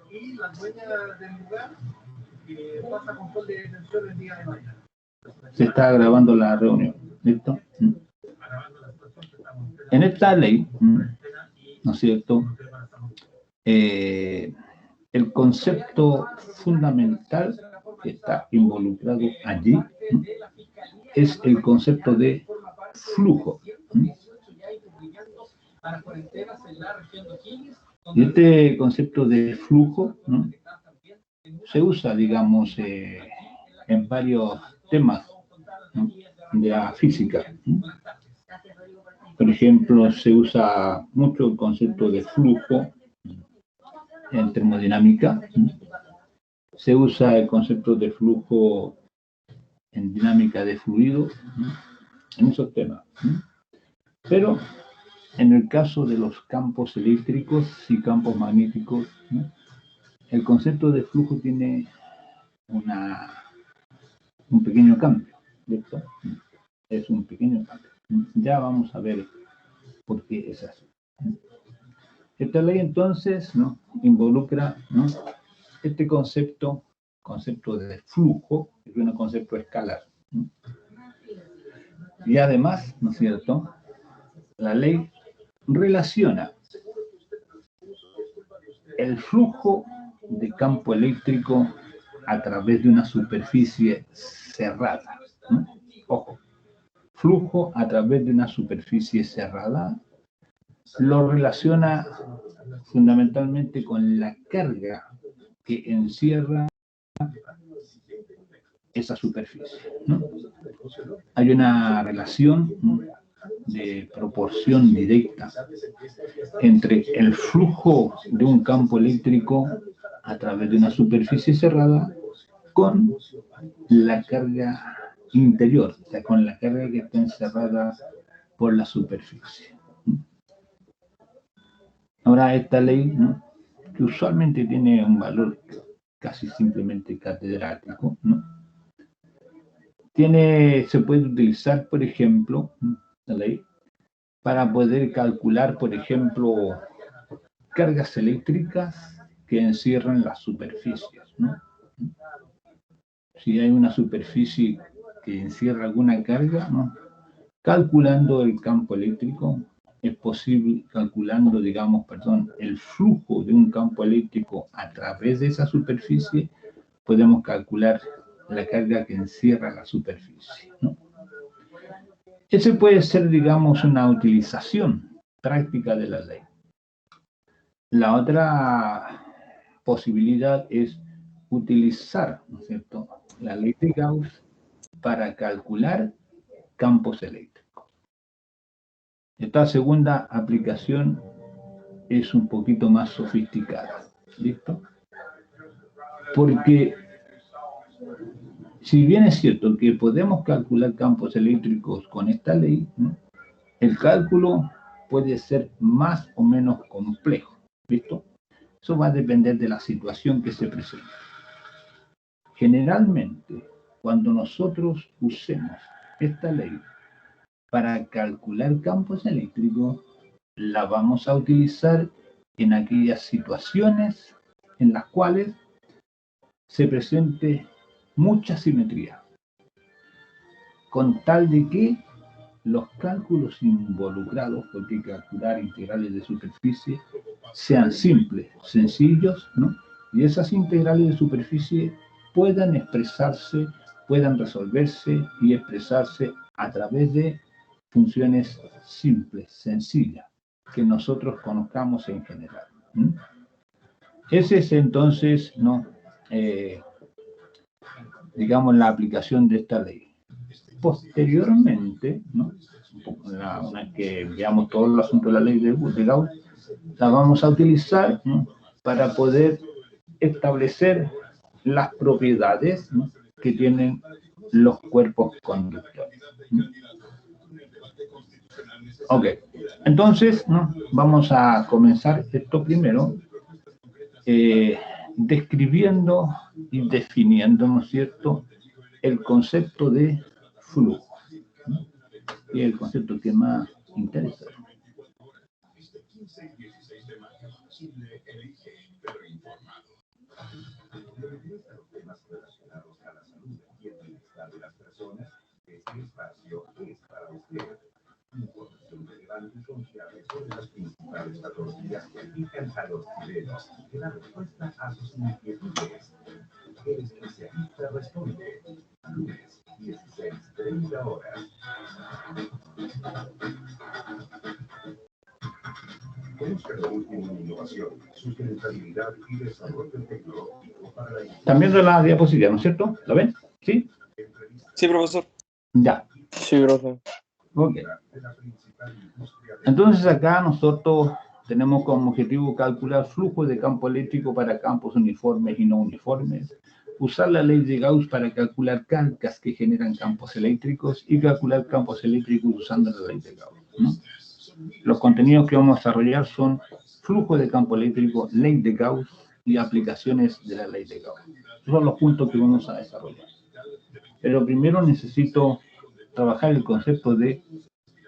Y la dueña del lugar pasa control de detención el día de mañana. Se está grabando la reunión, ¿listo? En esta ley, ¿no es cierto? El concepto fundamental que está involucrado allí es el concepto de flujo. Y este concepto de flujo, ¿no?, se usa, digamos, en varios temas, ¿no?, de la física, ¿no? Por ejemplo, se usa mucho el concepto de flujo en termodinámica, ¿no? Se usa el concepto de flujo en dinámica de fluido, ¿no?, en esos temas, ¿no? Pero en el caso de los campos eléctricos y campos magnéticos, ¿no?, el concepto de flujo tiene un pequeño cambio, ¿cierto? Es un pequeño cambio. Ya vamos a ver por qué es así. Esta ley entonces, ¿no?, involucra, ¿no?, este concepto de flujo, que es un concepto escalar, ¿no? Y además, ¿no es cierto?, la ley relaciona el flujo de campo eléctrico a través de una superficie cerrada, ¿no? Ojo, flujo a través de una superficie cerrada lo relaciona fundamentalmente con la carga que encierra esa superficie, ¿no? Hay una relación, ¿no?, de proporción directa entre el flujo de un campo eléctrico a través de una superficie cerrada con la carga interior, o sea, con la carga que está encerrada por la superficie. Ahora, esta ley, ¿no?, que usualmente tiene un valor casi simplemente catedrático, ¿no?, se puede utilizar, por ejemplo, la ley para poder calcular, por ejemplo, cargas eléctricas que encierran las superficies, ¿no? Si hay una superficie que encierra alguna carga, ¿no?, calculando el campo eléctrico, es posible, calculando, digamos, el flujo de un campo eléctrico a través de esa superficie, podemos calcular la carga que encierra la superficie, ¿no? Ese puede ser, digamos, una utilización práctica de la ley. La otra posibilidad es utilizar, ¿no es cierto?, la ley de Gauss para calcular campos eléctricos. Esta segunda aplicación es un poquito más sofisticada, ¿listo? Porque si bien es cierto que podemos calcular campos eléctricos con esta ley, ¿no?, el cálculo puede ser más o menos complejo, ¿listo? Eso va a depender de la situación que se presente. Generalmente, cuando nosotros usemos esta ley para calcular campos eléctricos, la vamos a utilizar en aquellas situaciones en las cuales se presente mucha simetría, con tal de que los cálculos involucrados, porque hay que calcular integrales de superficie, sean simples, sencillos, ¿no?, y esas integrales de superficie puedan expresarse, puedan resolverse y expresarse a través de funciones simples, sencillas, que nosotros conozcamos en general. Ese es entonces, ¿no?, digamos, la aplicación de esta ley. Posteriormente, ¿no?, una vez que veamos todo el asunto de la ley de Gauss, la vamos a utilizar, ¿no?, para poder establecer las propiedades, ¿no?, que tienen los cuerpos conductores. Ok, entonces, ¿no?, vamos a comenzar esto primero describiendo y definiendo, ¿no es cierto?, el concepto de flujo, ¿no?, y el concepto que más interesa. ¿Están viendo la diapositiva, no es cierto? ¿Lo ven? ¿Sí? Sí, profesor. Ya. Sí, profe. Ok. Entonces acá nosotros tenemos como objetivo calcular flujo de campo eléctrico para campos uniformes y no uniformes, usar la ley de Gauss para calcular cargas que generan campos eléctricos y calcular campos eléctricos usando la ley de Gauss, ¿no? Los contenidos que vamos a desarrollar son flujo de campo eléctrico, ley de Gauss y aplicaciones de la ley de Gauss. Esos son los puntos que vamos a desarrollar. Pero primero necesito trabajar el concepto de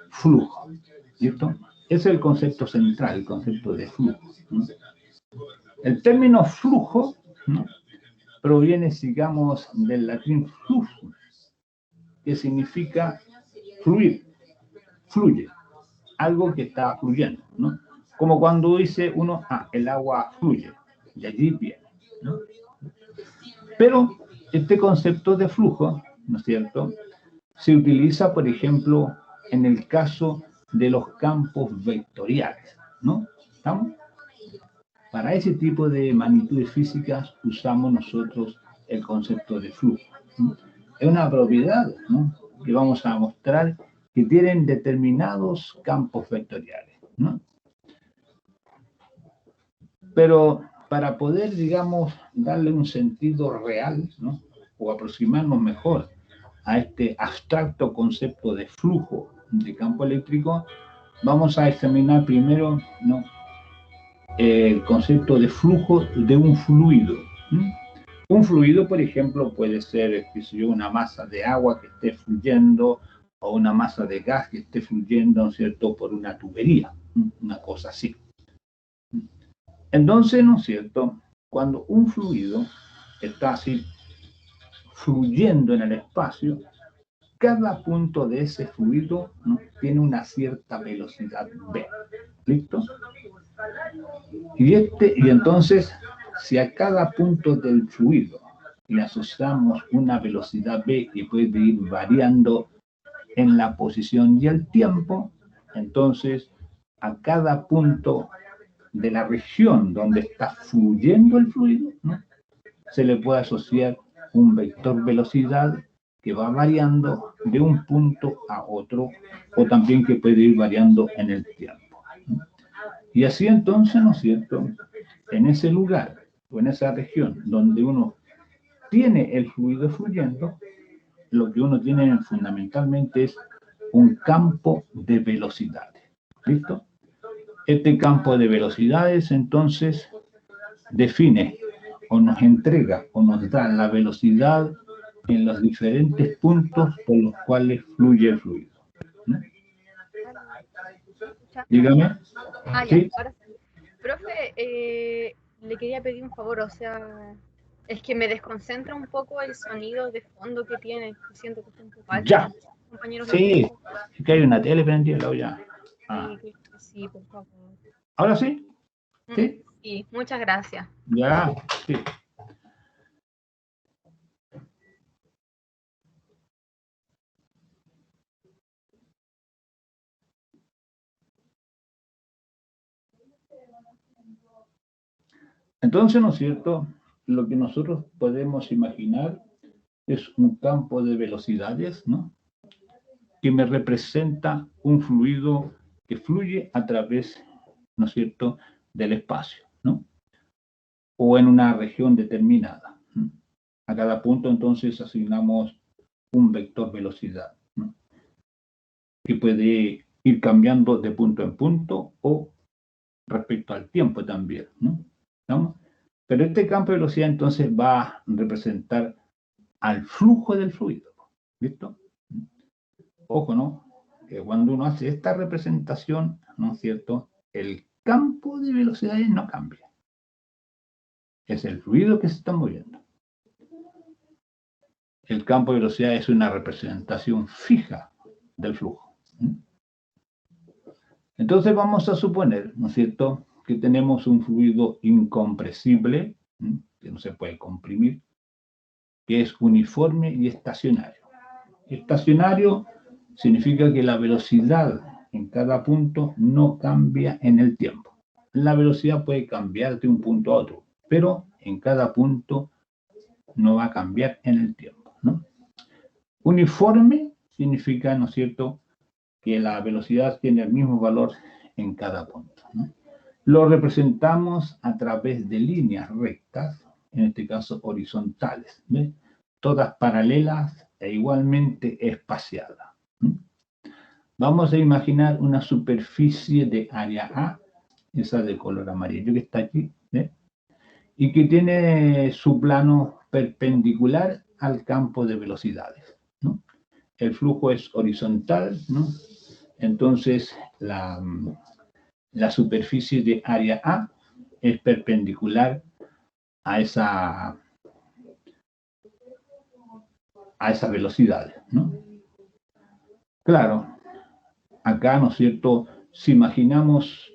flujo, ¿cierto? Ese es el concepto central, el concepto de flujo, ¿no? El término flujo, ¿no?, proviene, digamos, del latín fluxus, que significa fluir, fluye, algo que está fluyendo, ¿no? Como cuando dice uno, el agua fluye, de allí viene, ¿no? Pero este concepto de flujo, ¿no es cierto?, se utiliza, por ejemplo, en el caso de los campos vectoriales, ¿no? ¿Estamos? Para ese tipo de magnitudes físicas usamos nosotros el concepto de flujo, ¿no? Es una propiedad, ¿no?, que vamos a mostrar que tienen determinados campos vectoriales, ¿no? Pero para poder, digamos, darle un sentido real, ¿no?, o aproximarnos mejor a este abstracto concepto de flujo de campo eléctrico, vamos a examinar primero, ¿no?, el concepto de flujo de un fluido. Un fluido, por ejemplo, puede ser, qué sé yo, una masa de agua que esté fluyendo o una masa de gas que esté fluyendo, ¿no es cierto?, por una tubería, una cosa así. Entonces, ¿no es cierto?, cuando un fluido está así fluyendo en el espacio, cada punto de ese fluido, ¿no?, tiene una cierta velocidad v. ¿Listo? Y entonces, si a cada punto del fluido le asociamos una velocidad v que puede ir variando en la posición y el tiempo, entonces a cada punto de la región donde está fluyendo el fluido, ¿no?, se le puede asociar un vector velocidad que va variando de un punto a otro, o también que puede ir variando en el tiempo, ¿no? Y así entonces, ¿no es cierto?, en ese lugar o en esa región donde uno tiene el fluido fluyendo, lo que uno tiene fundamentalmente es un campo de velocidades. ¿Listo? Este campo de velocidades entonces define o nos entrega o nos da la velocidad en los diferentes puntos por los cuales fluye el fluido. ¿No? Dígame. ¿Sí? Ahora sí. Profe, le quería pedir un favor, o sea, es que me desconcentra un poco el sonido de fondo que tiene. Siento que está un poco alto. Ya. Compañeros, Sí, es que hay una tele prendida ya. Sí, por favor. ¿Ahora sí? ¿Sí? Sí, muchas gracias. Ya, sí. Entonces, ¿no es cierto?, lo que nosotros podemos imaginar es un campo de velocidades, ¿no?, que me representa un fluido que fluye a través, ¿no es cierto?, del espacio, ¿no?, o en una región determinada, ¿no? A cada punto, entonces, asignamos un vector velocidad, ¿no?, que puede ir cambiando de punto en punto o respecto al tiempo también, ¿no? ¿Estamos? Pero este campo de velocidad entonces va a representar al flujo del fluido. ¿Listo? Ojo, ¿no?, que cuando uno hace esta representación, ¿no es cierto?, el campo de velocidades no cambia. Es el fluido que se está moviendo. El campo de velocidad es una representación fija del flujo. Entonces vamos a suponer, ¿no es cierto?, que tenemos un fluido incompresible, que no se puede comprimir, que es uniforme y estacionario. Estacionario significa que la velocidad en cada punto no cambia en el tiempo. La velocidad puede cambiar de un punto a otro, pero en cada punto no va a cambiar en el tiempo, ¿no? Uniforme significa, ¿no es cierto?, que la velocidad tiene el mismo valor en cada punto, ¿no? Lo representamos a través de líneas rectas, en este caso horizontales, ¿ves? Todas paralelas e igualmente espaciadas. Vamos a imaginar una superficie de área A, esa de color amarillo que está aquí, ¿ves? Y que tiene su plano perpendicular al campo de velocidades, ¿no? El flujo es horizontal, ¿no? Entonces la superficie de área A es perpendicular a esa velocidad, ¿no? Claro, acá, ¿no es cierto?, si imaginamos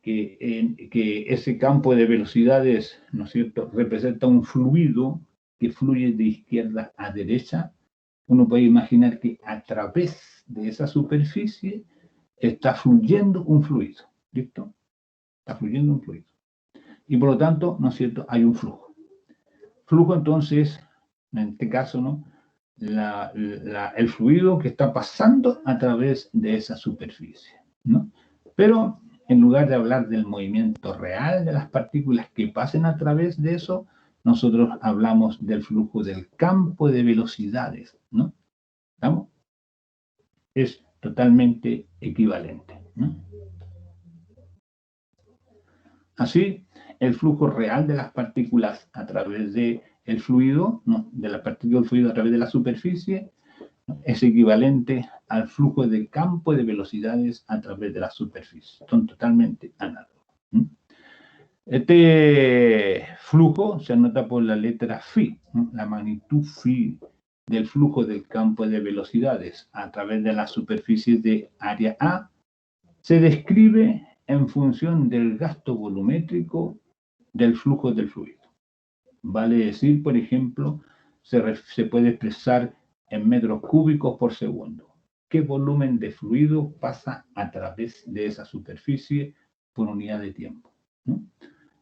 que ese campo de velocidades, ¿no es cierto?, representa un fluido que fluye de izquierda a derecha, uno puede imaginar que a través de esa superficie está fluyendo un fluido, ¿listo? Está fluyendo un fluido. Y por lo tanto, ¿no es cierto?, hay un flujo. Flujo, entonces, en este caso, ¿no?, el fluido que está pasando a través de esa superficie, ¿no? Pero en lugar de hablar del movimiento real de las partículas que pasen a través de eso, nosotros hablamos del flujo del campo de velocidades, ¿no? ¿Estamos? Es totalmente equivalente, ¿no? Así, el flujo real de las partículas a través del fluido, ¿no?, de la partícula del fluido a través de la superficie, ¿no?, es equivalente al flujo de campo de velocidades a través de la superficie. Son totalmente análogos. Este flujo se anota por la letra phi, ¿no?, la magnitud phi del flujo del campo de velocidades a través de la superficie de área A se describe en función del gasto volumétrico del flujo del fluido. Vale decir, por ejemplo, se puede expresar en metros cúbicos por segundo. ¿Qué volumen de fluido pasa a través de esa superficie por unidad de tiempo, ¿no?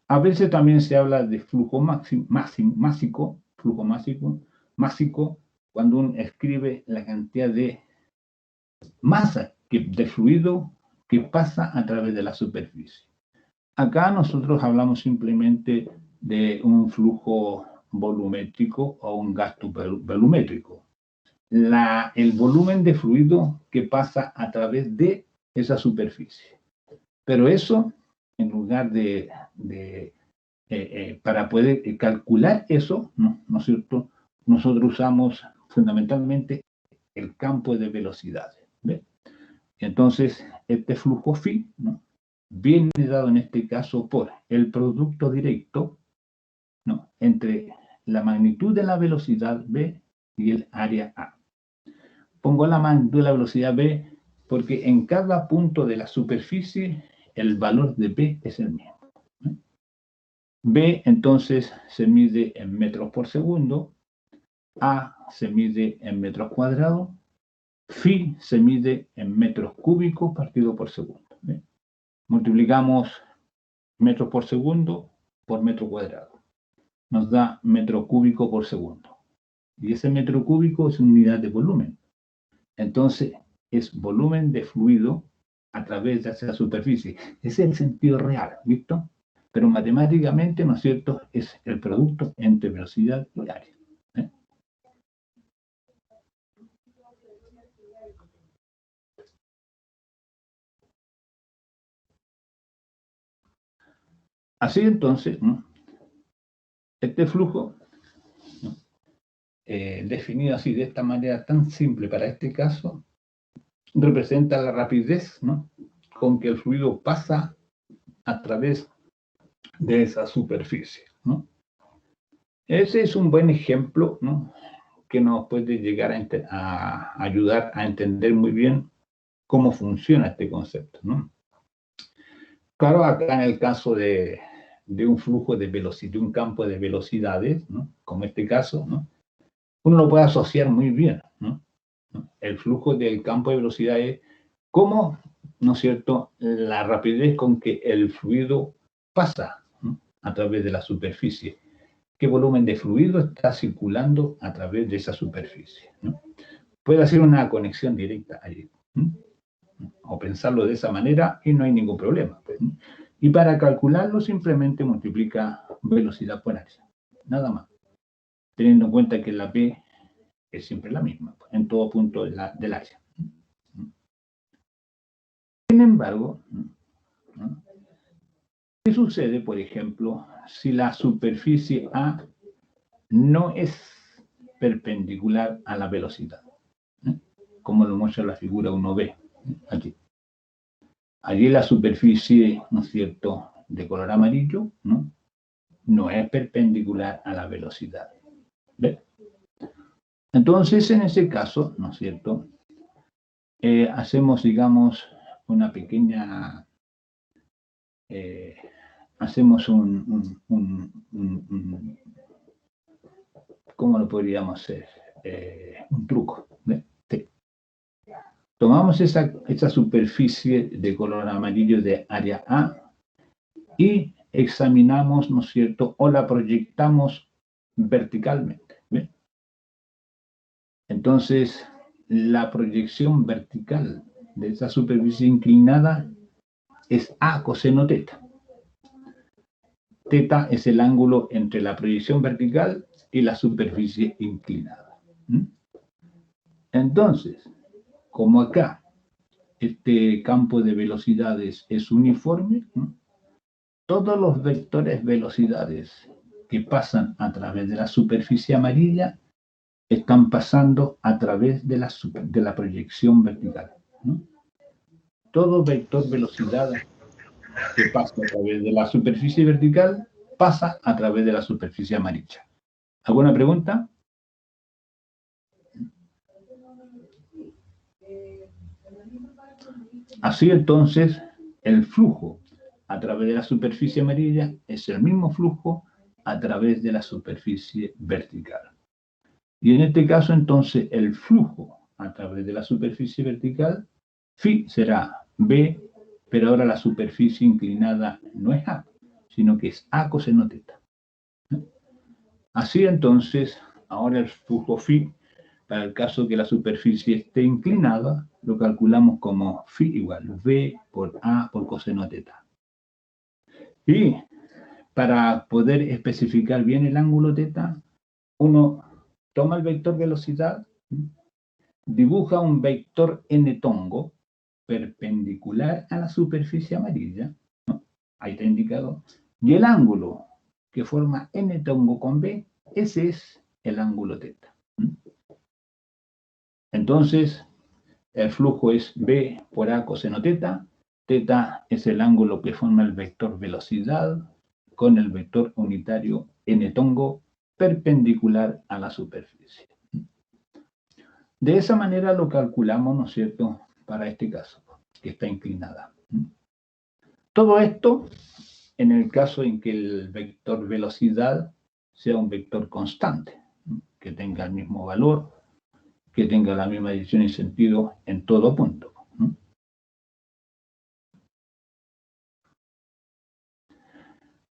A veces también se habla de flujo másico, cuando uno escribe la cantidad de masa de fluido que pasa a través de la superficie. Acá nosotros hablamos simplemente de un flujo volumétrico o un gasto volumétrico. El volumen de fluido que pasa a través de esa superficie. Pero eso, en lugar para poder calcular eso, ¿no es cierto?, nosotros usamos fundamentalmente el campo de velocidades, ¿ves? Entonces, este flujo phi, ¿no?, viene dado en este caso por el producto directo, ¿no?, entre la magnitud de la velocidad b y el área A. Pongo la magnitud de la velocidad b porque en cada punto de la superficie el valor de b es el mismo, ¿no? B entonces se mide en metros por segundo, A se mide en metros cuadrados, phi se mide en metros cúbicos partido por segundo, ¿ves? Multiplicamos metros por segundo por metro cuadrado. Nos da metro cúbico por segundo. Y ese metro cúbico es una unidad de volumen. Entonces, es volumen de fluido a través de esa superficie. Ese es el sentido real, ¿listo? Pero matemáticamente, ¿no es cierto?, es el producto entre velocidad y área, ¿eh? Así entonces, ¿no?, este flujo, ¿no?, definido así de esta manera tan simple para este caso, representa la rapidez, ¿no?, con que el fluido pasa a través de esa superficie, ¿no? Ese es un buen ejemplo, ¿no?, que nos puede llegar a ayudar a entender muy bien cómo funciona este concepto, ¿no? Claro, acá en el caso de un flujo de velocidad, de un campo de velocidades, ¿no?, como este caso, ¿no?, uno lo puede asociar muy bien, ¿no? El flujo del campo de velocidades como, ¿no es cierto?, la rapidez con que el fluido pasa, ¿no?, a través de la superficie. ¿Qué volumen de fluido está circulando a través de esa superficie, ¿no? Puede hacer una conexión directa allí, ¿no?, o pensarlo de esa manera y no hay ningún problema, pues, ¿no? Y para calcularlo simplemente multiplica velocidad por área, nada más, teniendo en cuenta que la P es siempre la misma, pues, en todo punto del área. Sin embargo, ¿no?, ¿qué sucede, por ejemplo, si la superficie A no es perpendicular a la velocidad, ¿no?, como lo muestra la figura 1b, aquí? Allí la superficie, ¿no es cierto?, de color amarillo, ¿no?, no es perpendicular a la velocidad. ¿Ve? Entonces, en ese caso, ¿no es cierto?, hacemos, digamos, una pequeña... hacemos ¿cómo lo podríamos hacer? Un truco, ¿ve? Sí. Tomamos esa superficie de color amarillo de área A y examinamos, ¿no es cierto?, o la proyectamos verticalmente, ¿ve? Entonces, la proyección vertical de esa superficie inclinada es A coseno teta. Teta es el ángulo entre la proyección vertical y la superficie inclinada. Entonces, como acá este campo de velocidades es uniforme, ¿no?, todos los vectores velocidades que pasan a través de la superficie amarilla están pasando a través de la proyección vertical, ¿no? Todo vector velocidad que pasa a través de la superficie vertical pasa a través de la superficie amarilla. ¿Alguna pregunta? Así entonces, el flujo a través de la superficie amarilla es el mismo flujo a través de la superficie vertical. Y en este caso, entonces, el flujo a través de la superficie vertical, phi será B, pero ahora la superficie inclinada no es A, sino que es A coseno teta. Así entonces, ahora el flujo phi, para el caso que la superficie esté inclinada, lo calculamos como phi igual V por A por coseno teta. Y para poder especificar bien el ángulo teta, uno toma el vector velocidad, dibuja un vector n-tongo perpendicular a la superficie amarilla, ¿no?, ahí está indicado, y el ángulo que forma n-tongo con B, ese es el ángulo teta. Entonces, el flujo es B por A coseno teta, teta es el ángulo que forma el vector velocidad con el vector unitario n-tongo perpendicular a la superficie. De esa manera lo calculamos, ¿no es cierto?, para este caso, que está inclinada. Todo esto en el caso en que el vector velocidad sea un vector constante, que tenga el mismo valor, que tenga la misma dirección y sentido en todo punto.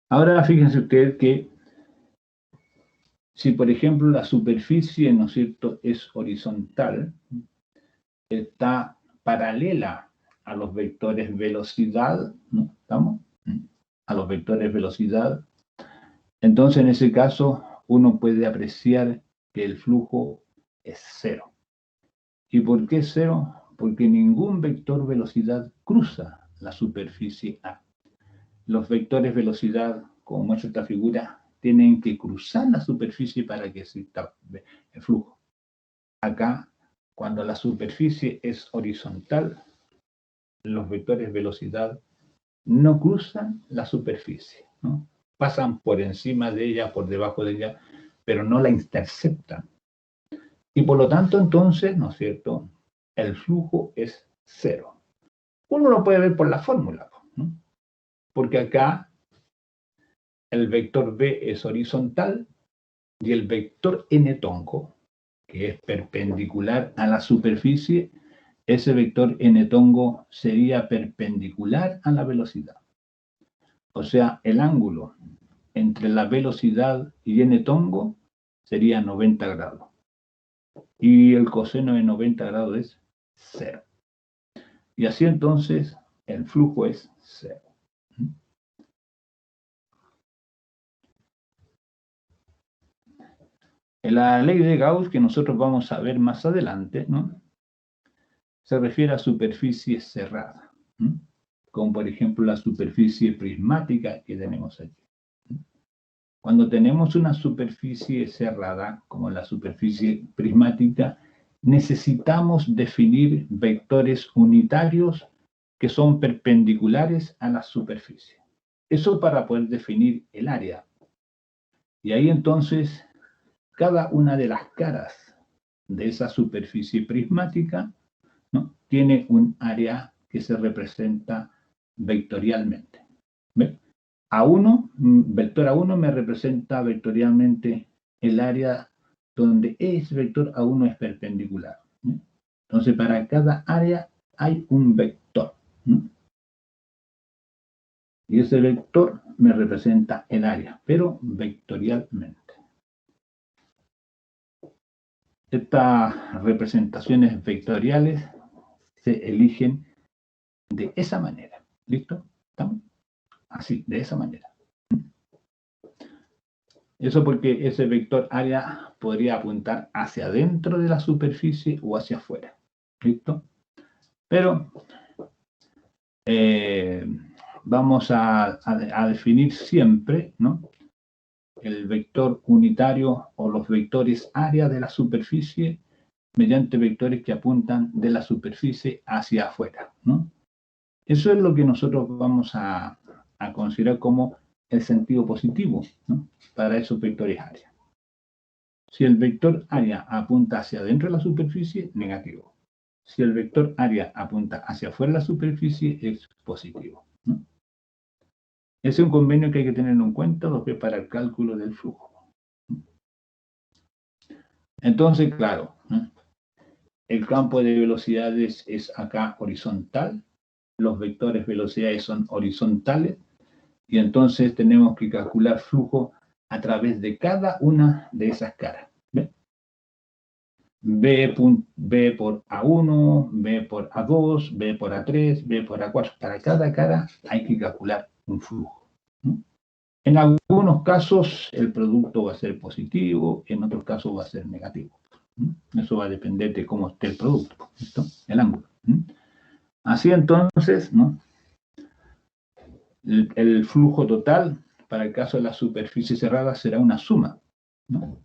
Ahora fíjense ustedes que si, por ejemplo, la superficie, ¿no es cierto?, es horizontal, está paralela a los vectores velocidad, ¿no? ¿Estamos? A los vectores velocidad. Entonces, en ese caso, uno puede apreciar que el flujo es cero. ¿Y por qué cero? Porque ningún vector velocidad cruza la superficie A. Los vectores velocidad, como muestra esta figura, tienen que cruzar la superficie para que exista el flujo. Acá, cuando la superficie es horizontal, los vectores velocidad no cruzan la superficie, ¿no? Pasan por encima de ella, por debajo de ella, pero no la interceptan. Y por lo tanto, entonces, ¿no es cierto?, el flujo es cero. Uno lo puede ver por la fórmula, ¿no? Porque acá el vector B es horizontal y el vector n tongo, que es perpendicular a la superficie, ese vector n tongo sería perpendicular a la velocidad. O sea, el ángulo entre la velocidad y n tongo sería 90 grados. Y el coseno de 90 grados es 0. Y así entonces el flujo es 0. En la ley de Gauss, que nosotros vamos a ver más adelante, ¿no?, se refiere a superficies cerradas, ¿no?, como por ejemplo la superficie prismática que tenemos aquí. Cuando tenemos una superficie cerrada, como la superficie prismática, necesitamos definir vectores unitarios que son perpendiculares a la superficie. Eso para poder definir el área. Y ahí entonces, cada una de las caras de esa superficie prismática, ¿no?, tiene un área que se representa vectorialmente. ¿Ve? Vector A1 me representa vectorialmente el área donde ese vector A1 es perpendicular, ¿no? Entonces, para cada área hay un vector, ¿no? Y ese vector me representa el área, pero vectorialmente. Estas representaciones vectoriales se eligen de esa manera. ¿Listo? ¿Estamos? Así, de esa manera. Eso porque ese vector área podría apuntar hacia adentro de la superficie o hacia afuera. ¿Listo? Pero vamos a definir siempre, ¿no?, el vector unitario o los vectores área de la superficie mediante vectores que apuntan de la superficie hacia afuera, ¿no? Eso es lo que nosotros vamos a considerar como el sentido positivo, ¿no?, para esos vectores área. Si el vector área apunta hacia adentro de la superficie, negativo. Si el vector área apunta hacia afuera de la superficie, es positivo, ¿no? Ese es un convenio que hay que tener en cuenta para el cálculo del flujo. Entonces, claro, ¿no?, el campo de velocidades es acá horizontal, los vectores velocidades son horizontales, y entonces tenemos que calcular flujo a través de cada una de esas caras. ¿Ve? B por A1, B por A2, B por A3, B por A4. Para cada cara hay que calcular un flujo, ¿no? En algunos casos el producto va a ser positivo, en otros casos va a ser negativo, ¿no? Eso va a depender de cómo esté el producto, ¿listo?, el ángulo, ¿no? Así entonces, ¿no?, el flujo total para el caso de la superficie cerrada será una suma, ¿no?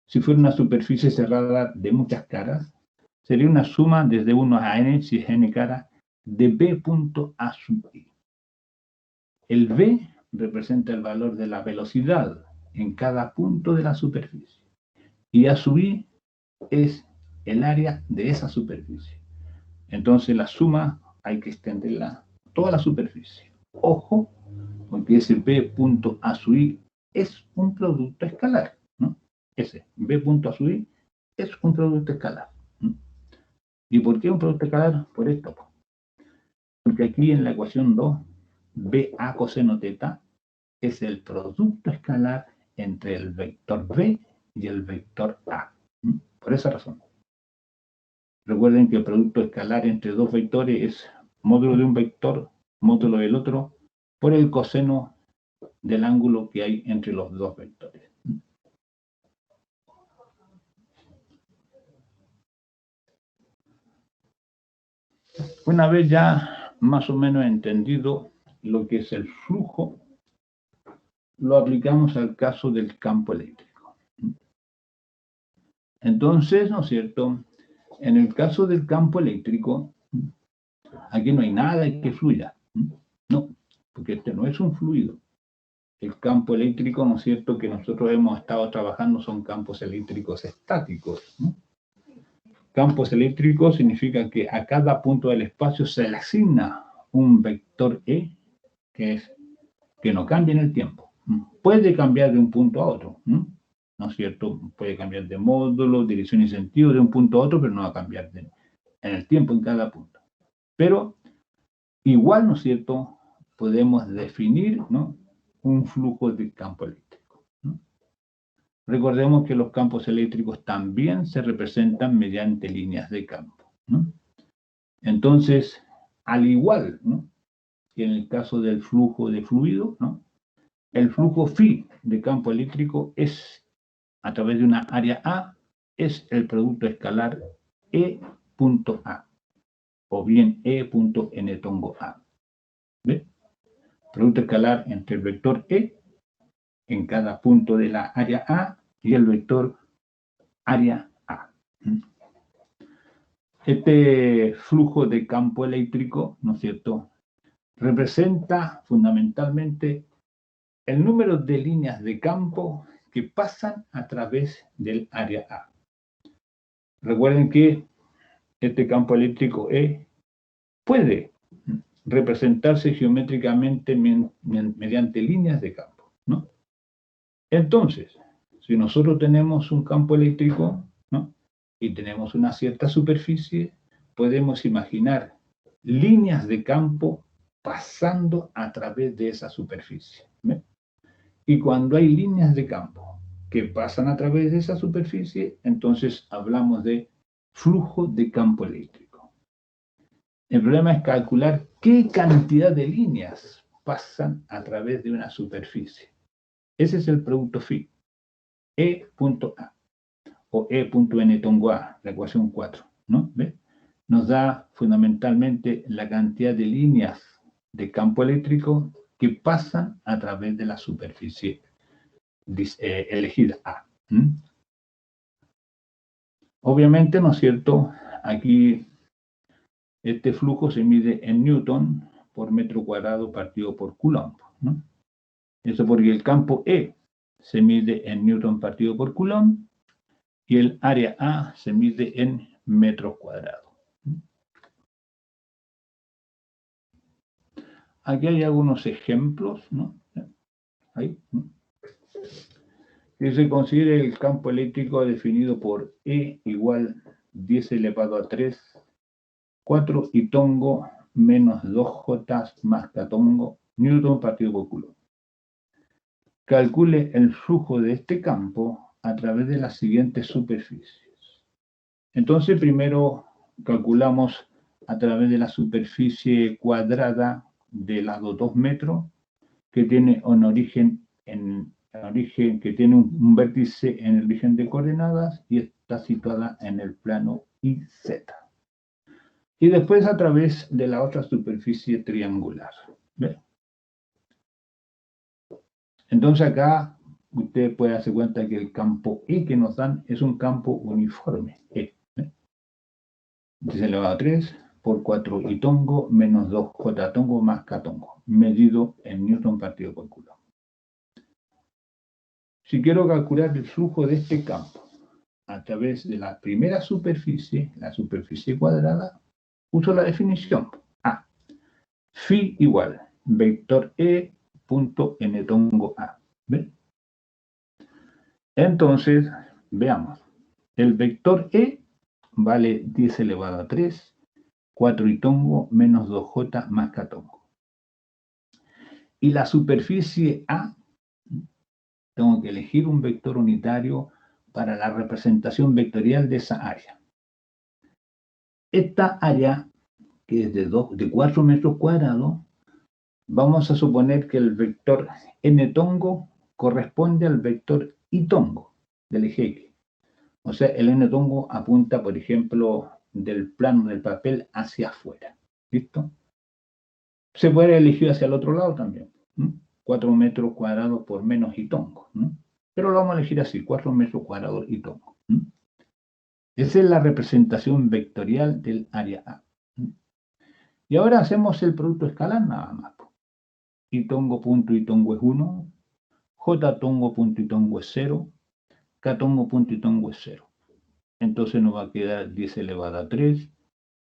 Si fuera una superficie cerrada de muchas caras, sería una suma desde 1 a n, si es n cara, de b punto a sub i. El b representa el valor de la velocidad en cada punto de la superficie. Y a sub i es el área de esa superficie. Entonces la suma hay que extenderla a toda la superficie. Ojo, porque ese b punto a sub i es un producto escalar, ¿no? Ese b punto a sub i es un producto escalar, ¿no? ¿Y por qué un producto escalar? Por esto. Porque aquí en la ecuación 2, BA coseno teta es el producto escalar entre el vector B y el vector A. Por esa razón. Recuerden que el producto escalar entre dos vectores es módulo de un vector, módulo del otro, por el coseno del ángulo que hay entre los dos vectores. Una vez ya más o menos entendido lo que es el flujo, lo aplicamos al caso del campo eléctrico. Entonces, ¿no es cierto?, en el caso del campo eléctrico, aquí no hay nada que fluya, ¿no? porque este no es un fluido. El campo eléctrico, ¿no es cierto?, que nosotros hemos estado trabajando son campos eléctricos estáticos, ¿no? Campos eléctricos significa que a cada punto del espacio se le asigna un vector E que no cambia en el tiempo. Puede cambiar de un punto a otro, ¿no es cierto? Puede cambiar de módulo, dirección y sentido de un punto a otro, pero no va a cambiar en el tiempo en cada punto. Pero igual, ¿no es cierto?, podemos definir, ¿no?, un flujo de campo eléctrico, ¿no? Recordemos que los campos eléctricos también se representan mediante líneas de campo, ¿no? Entonces, al igual, ¿no?, que en el caso del flujo de fluido, ¿no?, el flujo phi de campo eléctrico es, a través de una área A, es el producto escalar E.A, o bien E.n A. ¿Ve? Producto escalar entre el vector E en cada punto de la área A y el vector área A. Este flujo de campo eléctrico, ¿no es cierto?, representa fundamentalmente el número de líneas de campo que pasan a través del área A. Recuerden que este campo eléctrico E puede representarse geométricamente mediante líneas de campo, ¿no? Entonces, si nosotros tenemos un campo eléctrico, ¿no?, y tenemos una cierta superficie, podemos imaginar líneas de campo pasando a través de esa superficie, ¿ve? Y cuando hay líneas de campo que pasan a través de esa superficie, entonces hablamos de flujo de campo eléctrico. El problema es calcular qué cantidad de líneas pasan a través de una superficie. Ese es el producto phi, E.A o E.n la ecuación 4, ¿no? ¿Ve? Nos da fundamentalmente la cantidad de líneas de campo eléctrico que pasan a través de la superficie elegida A. Obviamente, ¿no es cierto?, aquí este flujo se mide en Newton por metro cuadrado partido por Coulomb, ¿no? Eso porque el campo E se mide en Newton partido por Coulomb y el área A se mide en metros cuadrados. Aquí hay algunos ejemplos, ¿no? Ahí, ¿no?, que se considere el campo eléctrico definido por E igual 10 elevado a 3, 4 y tongo menos 2J más catongo, Newton partido por Coulomb. Calcule el flujo de este campo a través de las siguientes superficies. Entonces, primero calculamos a través de la superficie cuadrada de lado 2 metros, que tiene un origen que tiene un vértice en el origen de coordenadas y está situada en el plano IZ. Y después a través de la otra superficie triangular. ¿Ve? Entonces acá usted puede darse cuenta que el campo E que nos dan es un campo uniforme. E, ¿ve? 10 elevado a 3 por 4 y tongo menos 2J tongo más K tongo, medido en Newton partido por Coulomb. Si quiero calcular el flujo de este campo a través de la primera superficie, la superficie cuadrada, uso la definición A. Phi igual vector E punto n tongo A. ¿Ven? Entonces, veamos. El vector E vale 10 elevado a 3, 4 y tongo menos 2J más K tongo. Y la superficie A, tengo que elegir un vector unitario para la representación vectorial de esa área. Esta área, que es de 4 metros cuadrados, vamos a suponer que el vector n tongo corresponde al vector y tongo del eje X. O sea, el n tongo apunta, por ejemplo, del plano del papel hacia afuera. ¿Listo? Se puede elegir hacia el otro lado también. 4 metros cuadrados por menos y tongo, ¿no? Pero lo vamos a elegir así, 4 metros cuadrados y tongo. Esa es la representación vectorial del área A. Y ahora hacemos el producto escalar nada más. y tongo punto y tongo es 1, j tongo punto y tongo es 0, k tongo punto y tongo es 0. Entonces nos va a quedar 10 elevado a 3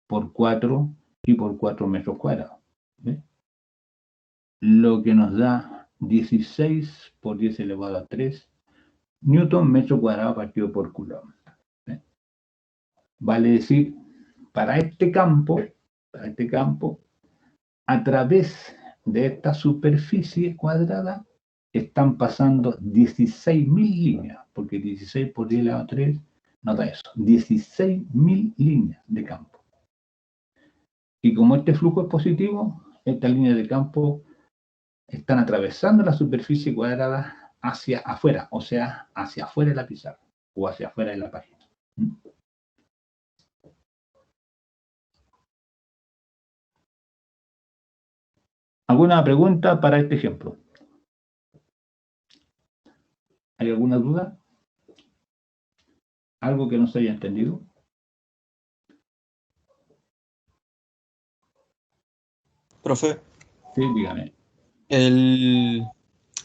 por 4 y por 4 metros cuadrados. ¿Ves? Lo que nos da 16 por 10 elevado a 3 newton metro cuadrado partido por coulomb. ¿Ves? Vale decir, para este campo, a través de esta superficie cuadrada están pasando 16.000 líneas, porque 16 por 10 elevado a 3 nos da eso, 16.000 líneas de campo. Y como este flujo es positivo, estas líneas de campo están atravesando la superficie cuadrada hacia afuera, o sea, hacia afuera de la pizarra o hacia afuera de la página. ¿Alguna pregunta para este ejemplo? ¿Hay alguna duda? ¿Algo que no se haya entendido? Profe, Sí, dígame.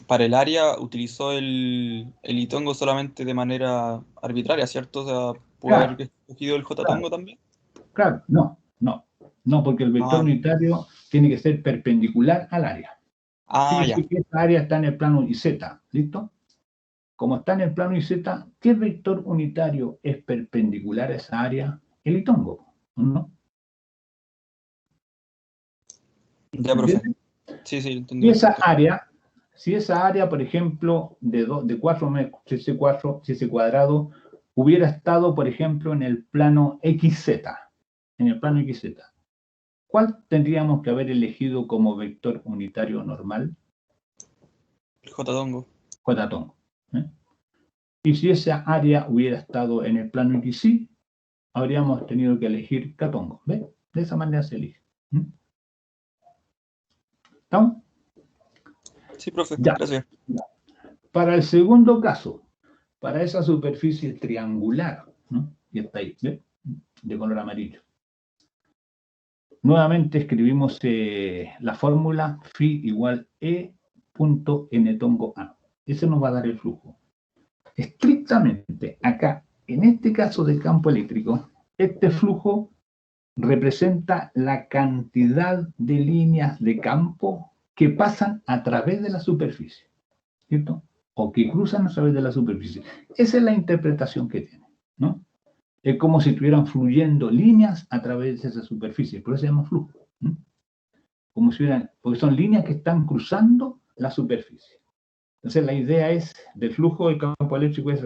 para el área utilizó el itongo solamente de manera arbitraria, ¿cierto? O sea, pudo Claro, haber escogido el J-tongo también. claro, no, porque el vector Ah, unitario tiene que ser perpendicular al área. ya. Fíjese que esta área está en el plano YZ, ¿listo? Como está en el plano YZ, ¿qué vector unitario es perpendicular a esa área? El itongo, ¿no? Ya, profe. ¿Entiendes? Sí, entendí Y perfecto. si esa área, por ejemplo, de 4 metros, si ese cuadrado hubiera estado, por ejemplo, en el plano XZ, ¿cuál tendríamos que haber elegido como vector unitario normal? El J-tongo. J-tongo. ¿Eh? Y si esa área hubiera estado en el plano XY, habríamos tenido que elegir K-tongo. ¿Ves? De esa manera se elige. ¿Estamos? Sí, profe, Ya. gracias. Para el segundo caso, para esa superficie triangular, ¿no? Y está ahí, ¿ves? De color amarillo. Nuevamente escribimos la fórmula phi igual E punto n tongo A. Ese nos va a dar el flujo. Estrictamente, acá, en este caso del campo eléctrico, este flujo representa la cantidad de líneas de campo que pasan a través de la superficie, ¿cierto? O que cruzan a través de la superficie. Esa es la interpretación que tiene, ¿no? Es como si estuvieran fluyendo líneas a través de esa superficie, por eso se llama flujo. ¿No? Como si hubieran, porque son líneas que están cruzando la superficie. Entonces la idea es, del flujo del campo eléctrico es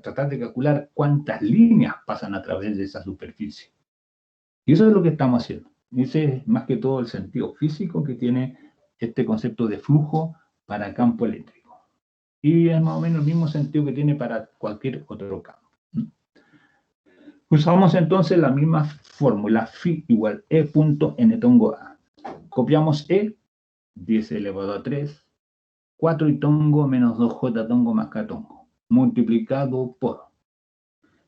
tratar de calcular cuántas líneas pasan a través de esa superficie. Y eso es lo que estamos haciendo. Y ese es más que todo el sentido físico que tiene este concepto de flujo para campo eléctrico. Y es más o menos el mismo sentido que tiene para cualquier otro campo. Usamos entonces la misma fórmula, phi igual E punto n tongo A. Copiamos E, 10 elevado a 3, 4 y tongo menos 2j tongo más k tongo, multiplicado por.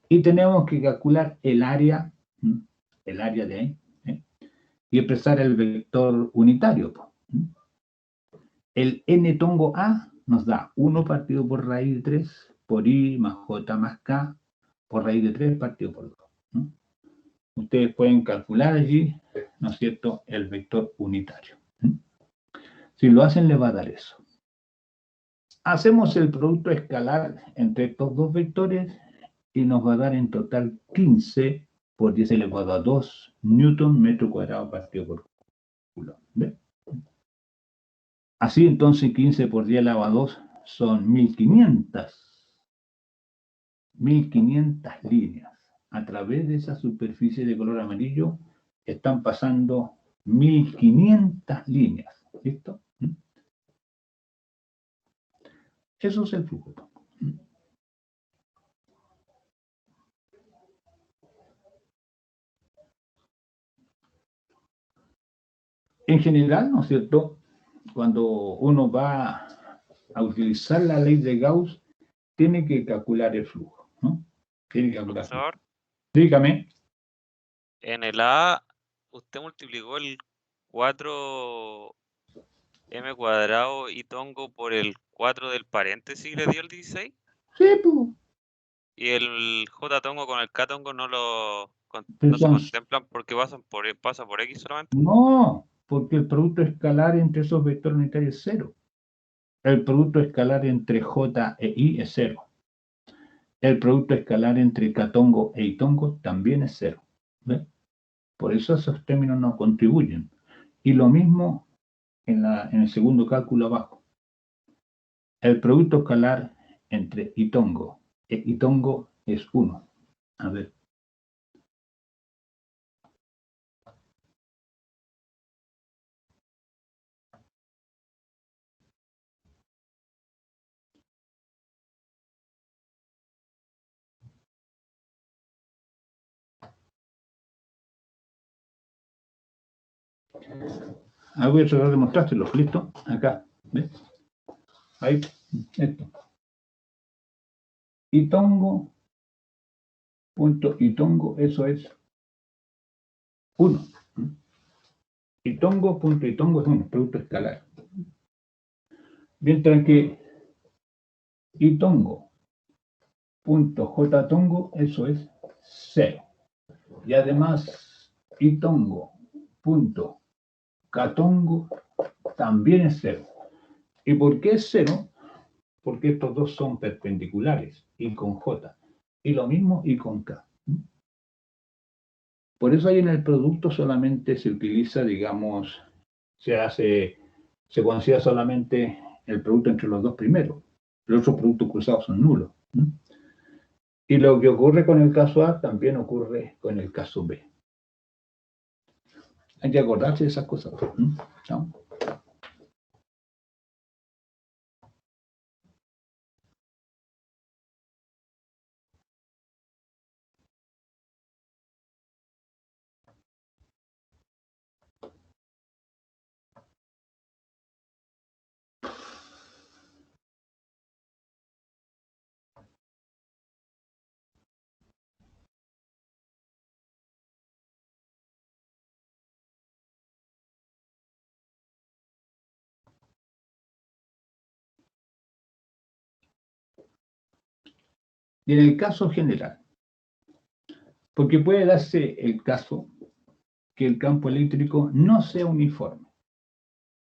Y tenemos que calcular el área de ahí, y expresar el vector unitario. El n tongo A nos da 1 partido por raíz de 3 por i más j más k por raíz de 3 partido por 2. ¿No? Ustedes pueden calcular allí, ¿no es cierto?, el vector unitario. Si lo hacen, les va a dar eso. Hacemos el producto escalar entre estos dos vectores y nos va a dar en total 15 por 10 elevado a 2 newton metro cuadrado partido por coulomb. ¿Ve? Así entonces 15 por 10 elevado a 2 son 1500 líneas. A través de esa superficie de color amarillo están pasando 1500 líneas. ¿Listo? Eso es el flujo. En general, ¿no es cierto? Cuando uno va a utilizar la ley de Gauss, tiene que calcular el flujo, ¿no? Tiene que calcular el flujo. Profesor, Dígame. en el A usted multiplicó el 4 M cuadrado y tongo por el 4 del paréntesis le dio el 16. Sí, pues. Y el J tongo con el K tongo no Pero se son- contemplan porque pasa por X solamente. No, porque el producto escalar entre esos vectores unitarios es cero. El producto escalar entre J e I es cero. El producto escalar entre K-tongo e I-tongo también es cero. ¿Ve? Por eso esos términos no contribuyen. Y lo mismo en el segundo cálculo abajo. El producto escalar entre I-tongo e I-tongo es 1. A ver. Ahí voy a tratar de mostrártelo. ¿Listo? Acá. ¿Ves? Ahí. Esto. I-tongo. Punto I-tongo. Eso es 1. I-tongo. Punto I-tongo es un producto escalar. Mientras que I-tongo. Punto J-tongo. Eso es 0. Y además I-tongo. Punto K-tongo también es 0. ¿Y por qué es 0? Porque estos dos son perpendiculares, I con J. Y lo mismo I con K. Por eso ahí en el producto solamente se utiliza, digamos, se considera solamente el producto entre los dos primeros. Los otros productos cruzados son nulos. Y lo que ocurre con el caso A también ocurre con el caso B. Hay que acordarse de esas cosas. ¿No? Y en el caso general, porque puede darse el caso que el campo eléctrico no sea uniforme,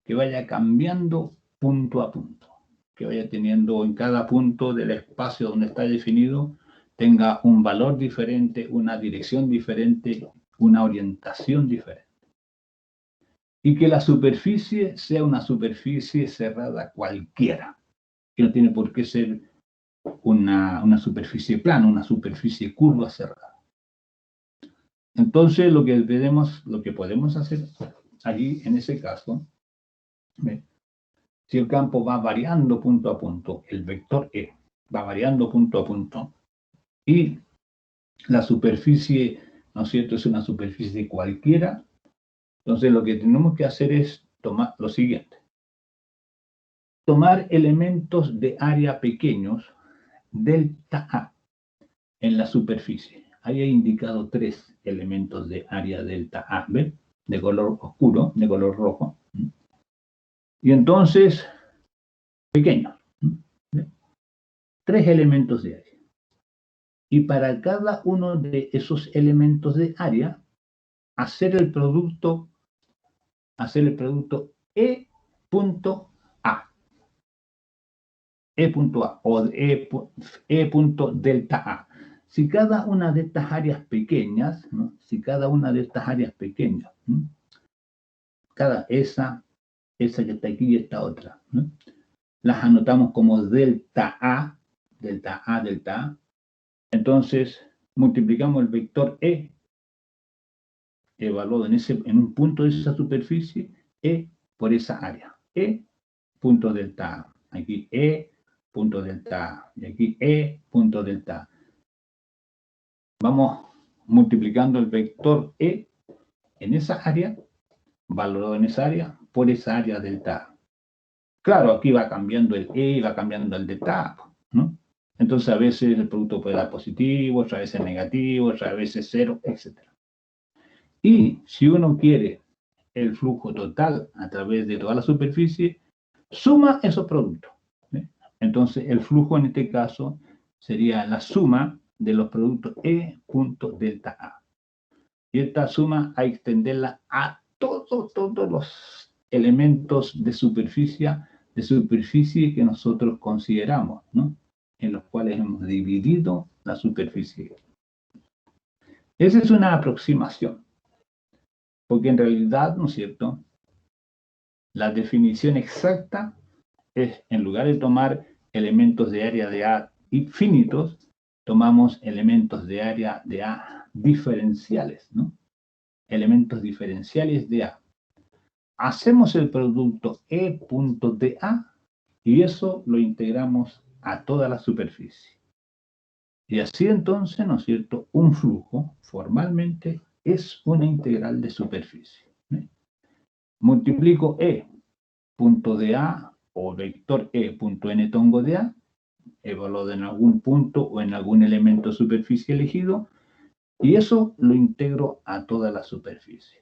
que vaya cambiando punto a punto, que vaya teniendo en cada punto del espacio donde está definido, tenga un valor diferente, una dirección diferente, una orientación diferente. Y que la superficie sea una superficie cerrada cualquiera, que no tiene por qué ser una superficie plana, una superficie curva cerrada. Entonces, lo que podemos hacer allí, en ese caso, si el campo va variando punto a punto, el vector E va variando punto a punto, y la superficie, ¿no es cierto?, es una superficie cualquiera, entonces lo que tenemos que hacer es tomar lo siguiente. Tomar elementos de área pequeños, delta A, en la superficie. Ahí he indicado 3 elementos de área delta A, ¿ven? De color oscuro, de color rojo. Y entonces, pequeños. 3 elementos de área. Y para cada uno de esos elementos de área, hacer el producto E punto A. E punto A o E punto delta A. Si cada una de estas áreas pequeñas, ¿no? Si cada una de estas áreas pequeñas, ¿no? Esa que está aquí y esta otra, ¿no? Las anotamos como delta A, delta A, delta A. Entonces, multiplicamos el vector E, evaluado en un punto de esa superficie, E por esa área. E punto delta A. Aquí E punto delta A. Y aquí E punto delta A. Vamos multiplicando el vector E en esa área, valorado en esa área, por esa área delta A. Claro, aquí va cambiando el E y va cambiando el delta A, ¿no? Entonces a veces el producto puede dar positivo, otra vez negativo, otra vez 0, etc. Y si uno quiere el flujo total a través de toda la superficie, suma esos productos. Entonces, el flujo en este caso sería la suma de los productos E punto delta A. Y esta suma hay que extenderla a todos los elementos de superficie que nosotros consideramos, ¿no? En los cuales hemos dividido la superficie. Esa es una aproximación, porque en realidad, ¿no es cierto?, la definición exacta es, en lugar de tomar elementos de área de A infinitos, tomamos elementos de área de A diferenciales, ¿no? Elementos diferenciales de A. Hacemos el producto E punto de A y eso lo integramos a toda la superficie. Y así entonces, ¿no es cierto?, un flujo formalmente es una integral de superficie. Multiplico E punto de A o vector E punto n tongo de A, evaluado en algún punto o en algún elemento de superficie elegido, y eso lo integro a toda la superficie.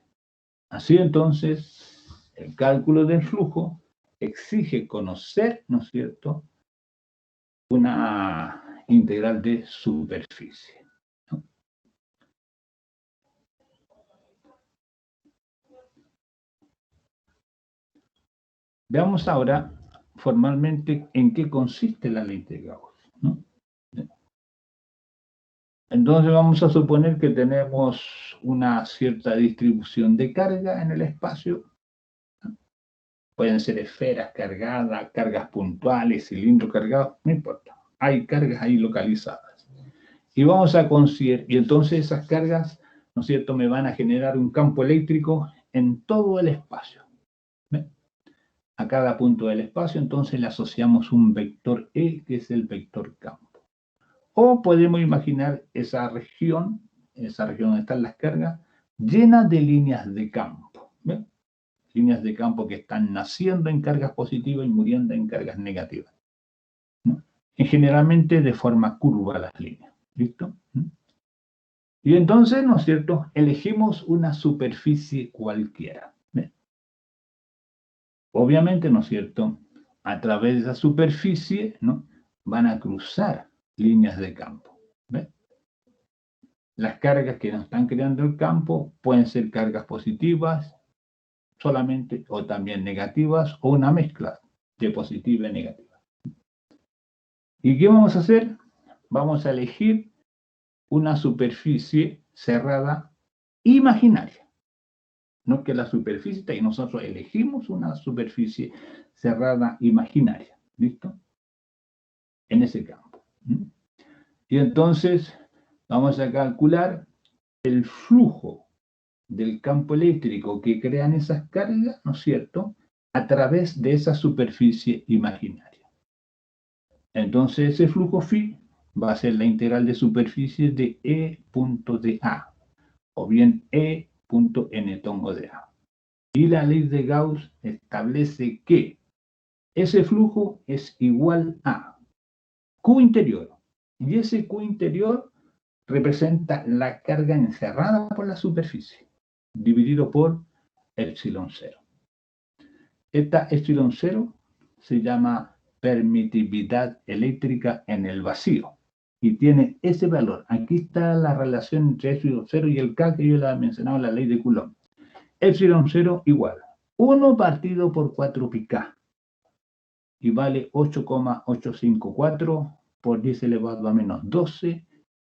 Así entonces, el cálculo del flujo exige conocer, ¿no es cierto?, una integral de superficie, ¿no? Veamos ahora formalmente en qué consiste la ley de Gauss, ¿no? Entonces vamos a suponer que tenemos una cierta distribución de carga en el espacio. Pueden ser esferas cargadas, cargas puntuales, cilindros cargados, no importa. Hay cargas ahí localizadas. Y vamos a considerar, y entonces esas cargas, ¿no es cierto?, me van a generar un campo eléctrico en todo el espacio. ¿Ven? A cada punto del espacio, entonces le asociamos un vector E, que es el vector campo. O podemos imaginar esa región donde están las cargas, llena de líneas de campo. ¿Ven? Líneas de campo que están naciendo en cargas positivas y muriendo en cargas negativas, ¿no? Y generalmente de forma curva las líneas. ¿Listo? Y entonces, ¿no es cierto?, elegimos una superficie cualquiera. ¿Ven? Obviamente, ¿no es cierto?, a través de esa superficie, ¿no?, van a cruzar líneas de campo. ¿Ven? Las cargas que nos están creando el campo pueden ser cargas positivas solamente, o también negativas, o una mezcla de positiva y negativa. ¿Y qué vamos a hacer? Vamos a elegir una superficie cerrada imaginaria. No que la superficie está y nosotros elegimos una superficie cerrada imaginaria. ¿Listo? En ese campo. Y entonces vamos a calcular el flujo del campo eléctrico que crean esas cargas, ¿no es cierto?, a través de esa superficie imaginaria. Entonces ese flujo phi va a ser la integral de superficie de E punto de A, o bien E punto n tongo de A. Y la ley de Gauss establece que ese flujo es igual a Q interior, y ese Q interior representa la carga encerrada por la superficie, dividido por epsilon 0. Esta epsilon 0 se llama permitividad eléctrica en el vacío y tiene ese valor. Aquí está la relación entre epsilon 0 y el K que yo le he mencionado en la ley de Coulomb. Epsilon 0 igual 1 partido por 4 pi K y vale 8,854 por 10 elevado a menos 12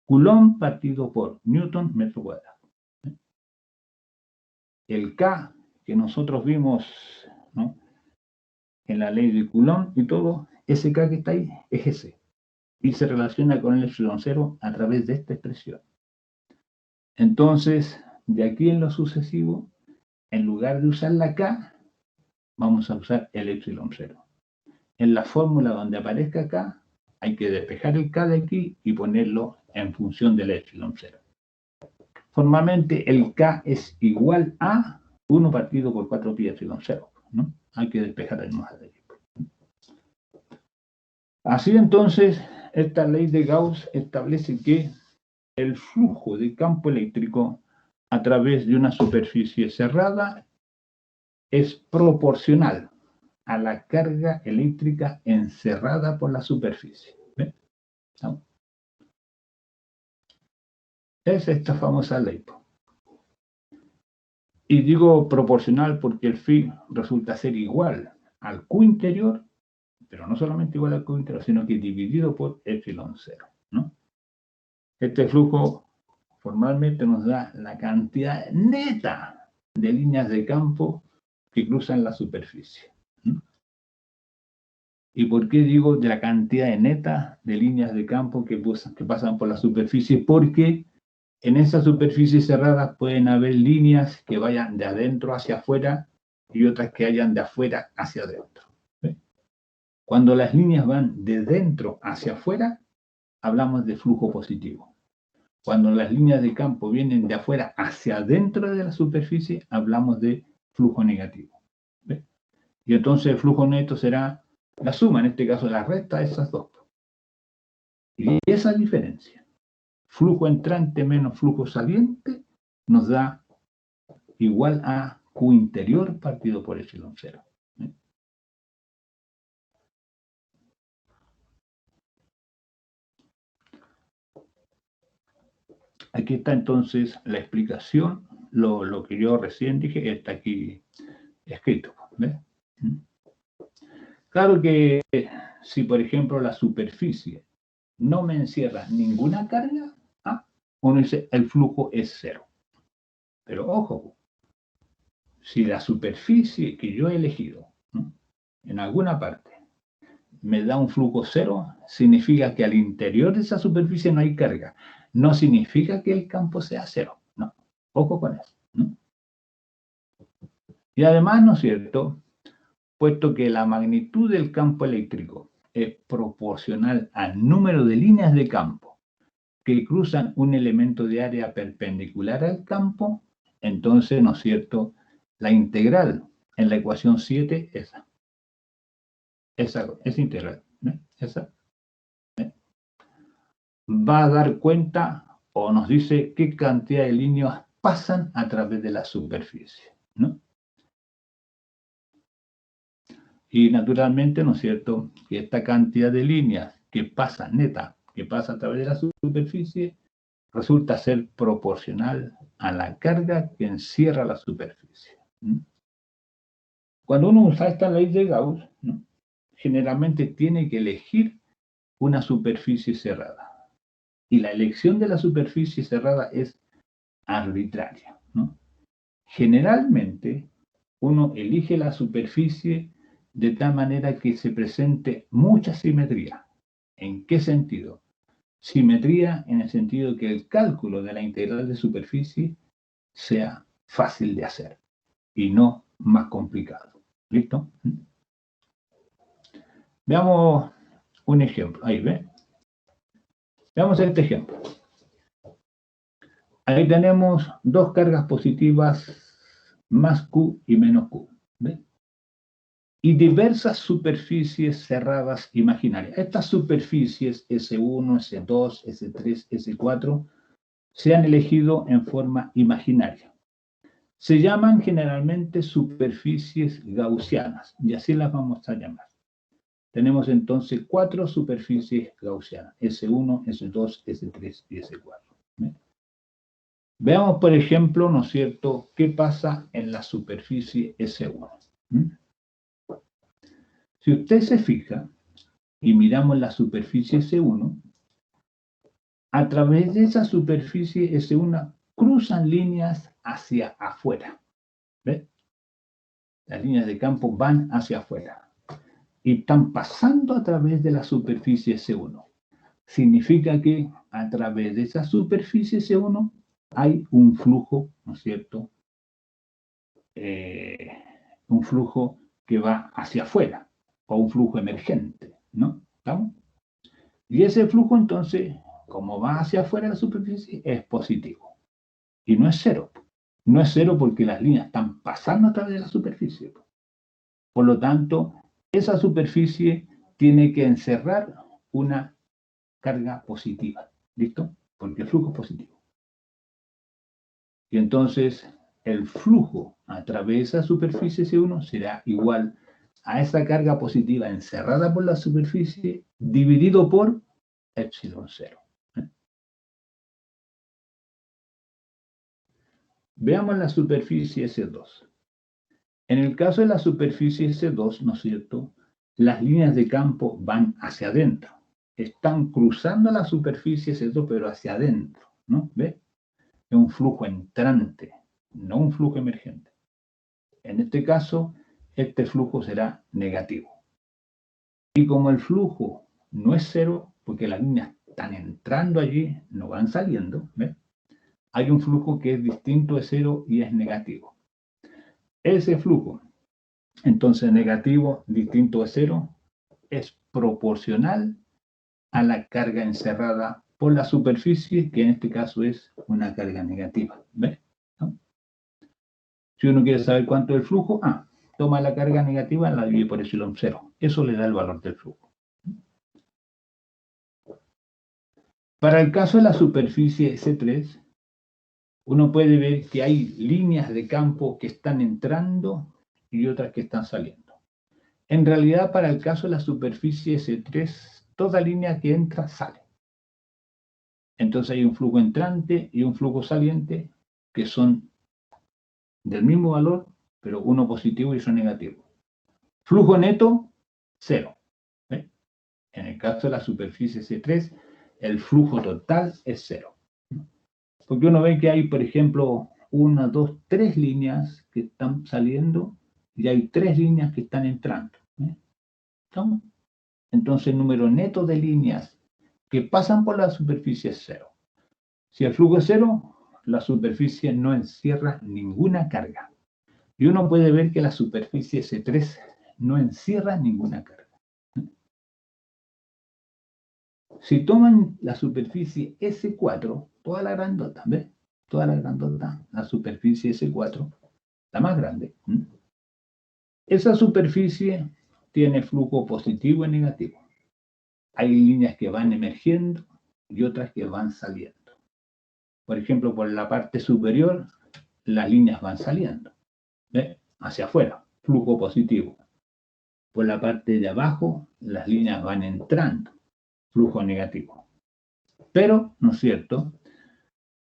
Coulomb partido por Newton metro cuadrado. El K que nosotros vimos, ¿no?, en la ley de Coulomb y todo, ese K que está ahí es ese. Y se relaciona con el epsilon 0 a través de esta expresión. Entonces, de aquí en lo sucesivo, en lugar de usar la K, vamos a usar el epsilon 0. En la fórmula donde aparezca K, hay que despejar el K de aquí y ponerlo en función del epsilon 0. Formalmente, el K es igual a 1 partido por 4 pi epsilon 0, ¿no? Hay que despejar el más de aquí. Así entonces, esta ley de Gauss establece que el flujo de campo eléctrico a través de una superficie cerrada es proporcional a la carga eléctrica encerrada por la superficie. ¿Ven? ¿No? Es esta famosa ley. Y digo proporcional porque el phi resulta ser igual al Q interior, pero no solamente igual al Q interior, sino que dividido por epsilon 0, ¿no? Este flujo formalmente nos da la cantidad neta de líneas de campo que cruzan la superficie. ¿No? ¿Y por qué digo de la cantidad neta de líneas de campo que pasan por la superficie? Porque en esa superficie cerrada pueden haber líneas que vayan de adentro hacia afuera y otras que vayan de afuera hacia adentro. ¿Ve? Cuando las líneas van de dentro hacia afuera, hablamos de flujo positivo. Cuando las líneas de campo vienen de afuera hacia adentro de la superficie, hablamos de flujo negativo. ¿Ve? Y entonces el flujo neto será la suma, en este caso la resta de esas dos. Y esa diferencia, flujo entrante menos flujo saliente, nos da igual a Q interior partido por epsilon 0. Aquí está entonces la explicación, lo que yo recién dije está aquí escrito. ¿Ves? Claro que si por ejemplo la superficie no me encierra ninguna carga, uno dice el flujo es cero. Pero ojo, si la superficie que yo he elegido, ¿no?, en alguna parte me da un flujo cero, significa que al interior de esa superficie no hay carga. No significa que el campo sea cero. No, ojo con eso, ¿no? Y además, ¿no es cierto?, puesto que la magnitud del campo eléctrico es proporcional al número de líneas de campo que cruzan un elemento de área perpendicular al campo, entonces, ¿no es cierto?, la integral en la ecuación 7 es esa integral, ¿eh? Esa, ¿eh?, va a dar cuenta o nos dice qué cantidad de líneas pasan a través de la superficie, ¿no? Y naturalmente, ¿no es cierto?, que esta cantidad de líneas que pasa neta, que pasa a través de la superficie, resulta ser proporcional a la carga que encierra la superficie. Cuando uno usa esta ley de Gauss, ¿no?, generalmente tiene que elegir una superficie cerrada. Y la elección de la superficie cerrada es arbitraria, ¿no? Generalmente, uno elige la superficie de tal manera que se presente mucha simetría. ¿En qué sentido? Simetría en el sentido que el cálculo de la integral de superficie sea fácil de hacer y no más complicado. ¿Listo? Veamos un ejemplo. Ahí, ¿ve? Veamos este ejemplo. Ahí tenemos dos cargas positivas, más Q y menos Q. ¿Ve? Y diversas superficies cerradas imaginarias. Estas superficies S1, S2, S3, S4 se han elegido en forma imaginaria. Se llaman generalmente superficies gaussianas, y así las vamos a llamar. Tenemos entonces 4 superficies gaussianas, S1, S2, S3 y S4. ¿Ve? Veamos, por ejemplo, ¿no es cierto?, qué pasa en la superficie S1. Si usted se fija y miramos la superficie S1, a través de esa superficie S1 cruzan líneas hacia afuera. ¿Ve? Las líneas de campo van hacia afuera y están pasando a través de la superficie S1. Significa que a través de esa superficie S1 hay un flujo, ¿no es cierto?, un flujo que va hacia afuera, o un flujo emergente, ¿no? ¿Estamos? Y ese flujo, entonces, como va hacia afuera de la superficie, es positivo. Y no es cero. No es cero porque las líneas están pasando a través de la superficie. Por lo tanto, esa superficie tiene que encerrar una carga positiva. ¿Listo? Porque el flujo es positivo. Y entonces, el flujo a través de esa superficie C1 será igual a esa carga positiva encerrada por la superficie dividido por epsilon 0. Veamos la superficie S2. En el caso de la superficie S2, ¿no es cierto?, las líneas de campo van hacia adentro. Están cruzando la superficie S2, pero hacia adentro, ¿no? ¿Ve? Es un flujo entrante, no un flujo emergente. En este caso, este flujo será negativo. Y como el flujo no es cero, porque las líneas están entrando allí, no van saliendo, ¿ve? Hay un flujo que es distinto de cero y es negativo. Ese flujo, entonces negativo, distinto de cero, es proporcional a la carga encerrada por la superficie, que en este caso es una carga negativa. ¿Ves? ¿No? Si uno quiere saber cuánto es el flujo, toma la carga negativa, la divide por epsilon 0. Eso le da el valor del flujo. Para el caso de la superficie S3, uno puede ver que hay líneas de campo que están entrando y otras que están saliendo. En realidad, para el caso de la superficie S3, toda línea que entra sale. Entonces hay un flujo entrante y un flujo saliente que son del mismo valor, pero uno positivo y otro negativo. Flujo neto, 0. ¿Ve? En el caso de la superficie C3, el flujo total es 0. Porque uno ve que hay, por ejemplo, 1, 2, 3 líneas que están saliendo y hay 3 líneas que están entrando. ¿No? Entonces el número neto de líneas que pasan por la superficie es 0. Si el flujo es 0, la superficie no encierra ninguna carga. Y uno puede ver que la superficie S3 no encierra ninguna carga. Si toman la superficie S4, toda la grandota, ¿ves? Toda la grandota, la superficie S4, la más grande. Esa superficie tiene flujo positivo y negativo. Hay líneas que van emergiendo y otras que van saliendo. Por ejemplo, por la parte superior, las líneas van saliendo, ¿ves? Hacia afuera, flujo positivo. Por la parte de abajo, las líneas van entrando, flujo negativo. Pero, ¿no es cierto?,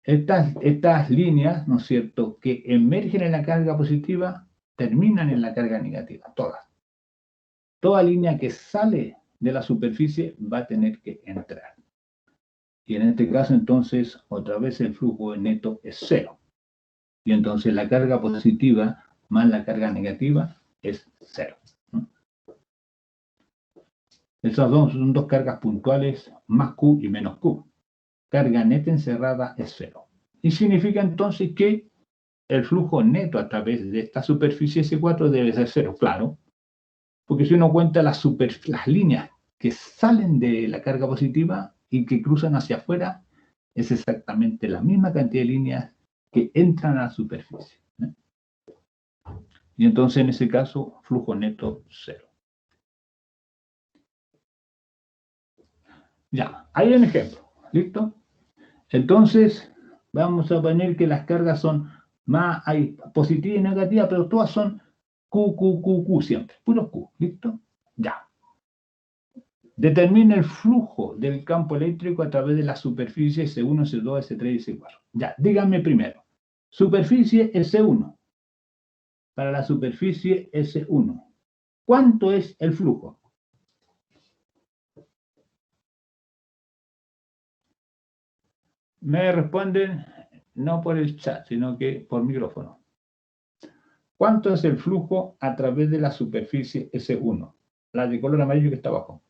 estas líneas, ¿no es cierto?, que emergen en la carga positiva, terminan en la carga negativa, todas. Toda línea que sale de la superficie va a tener que entrar. Y en este caso, entonces, otra vez el flujo neto es 0. Y entonces la carga positiva más la carga negativa es 0. Esas son dos cargas puntuales, más Q y menos Q. Carga neta encerrada es 0. Y significa entonces que el flujo neto a través de esta superficie S4 debe ser 0, claro. Porque si uno cuenta las líneas que salen de la carga positiva y que cruzan hacia afuera, es exactamente la misma cantidad de líneas que entran a la superficie. Y entonces en ese caso, flujo neto 0. Ya, hay un ejemplo. ¿Listo? Entonces, vamos a poner que las cargas son más, hay positiva y negativa, pero todas son Q, Q, Q, Q siempre. Puros Q. ¿Listo? Ya. Determina el flujo del campo eléctrico a través de la superficie S1, S2, S3 y S4. Ya, díganme primero. Superficie S1. Para la superficie S1. ¿Cuánto es el flujo? Me responden no por el chat, sino que por micrófono. ¿Cuánto es el flujo a través de la superficie S1? La de color amarillo que está abajo.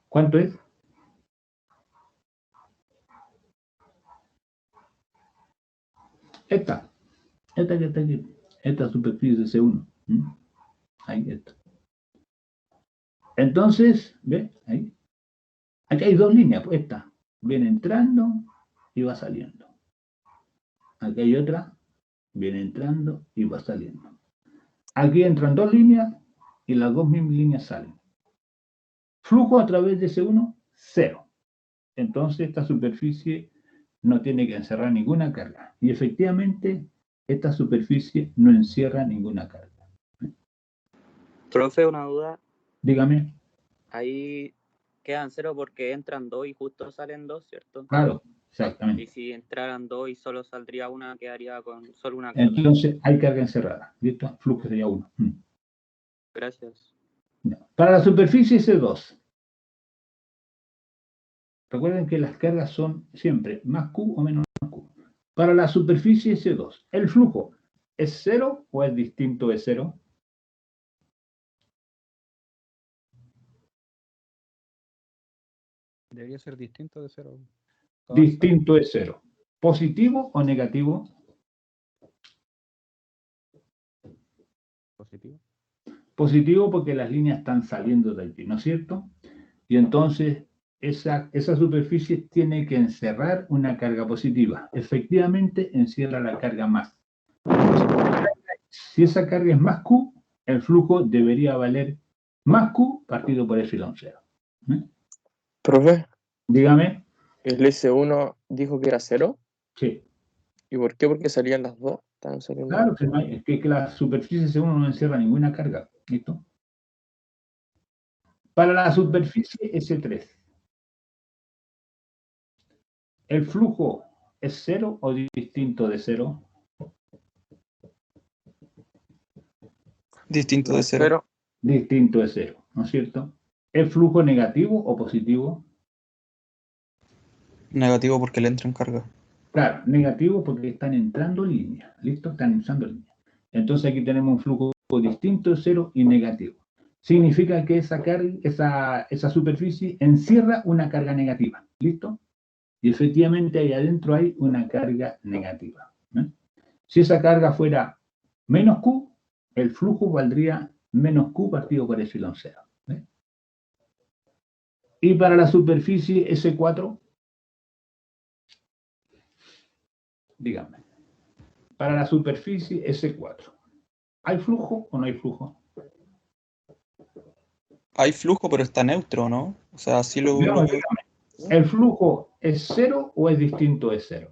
¿Cuánto es? Esta que está aquí. Esta superficie S1. Ahí está. Entonces, ¿ve? Ahí. Aquí hay dos líneas, pues esta. Viene entrando y va saliendo. Aquí hay otra. Viene entrando y va saliendo. Aquí entran dos líneas y las dos mismas líneas salen. Flujo a través de S1, 0. Entonces esta superficie no tiene que encerrar ninguna carga. Y efectivamente, esta superficie no encierra ninguna carga. Profe, una duda. Dígame. Ahí quedan 0 porque entran 2 y justo salen 2, ¿cierto? Claro, Y exactamente. si entraran 2 y solo saldría una, quedaría con solo una carga. Entonces hay carga encerrada. ¿Listo? Flujo sería 1. Gracias. Para la superficie S2. Recuerden que las cargas son siempre más Q o menos Q. Para la superficie S2, ¿el flujo es 0 o es distinto de 0? Debería ser distinto de 0. Distinto de 0. ¿Positivo o negativo? Positivo. Positivo porque las líneas están saliendo de aquí, ¿no es cierto? Y entonces esa superficie tiene que encerrar una carga positiva. Efectivamente, encierra la carga más. Si esa carga es más Q, el flujo debería valer más Q partido por epsilon 0. Profe, Dígame. el S1 dijo que era 0. Sí. ¿Y por qué? Porque salían las dos. Estaban saliendo. Claro, es que la superficie C1 no encierra ninguna carga. ¿Listo? Para la superficie S3, ¿el flujo es 0 o distinto de 0? Distinto de 0. Pero Distinto de 0, ¿no es cierto? ¿El flujo negativo o positivo? Negativo porque le entra en carga. Claro, negativo porque están entrando líneas. ¿Listo? Están usando líneas. Entonces aquí tenemos un flujo distinto de 0 y negativo. Significa que esa superficie encierra una carga negativa. ¿Listo? Y efectivamente ahí adentro hay una carga negativa. Si esa carga fuera menos Q, el flujo valdría menos Q partido por epsilon 0. Y para la superficie S4, dígame, para la superficie S4, ¿hay flujo o no hay flujo? Hay flujo, pero está neutro, ¿no? O sea, sí lo... Dígame, ¿el flujo es 0 o es distinto de 0?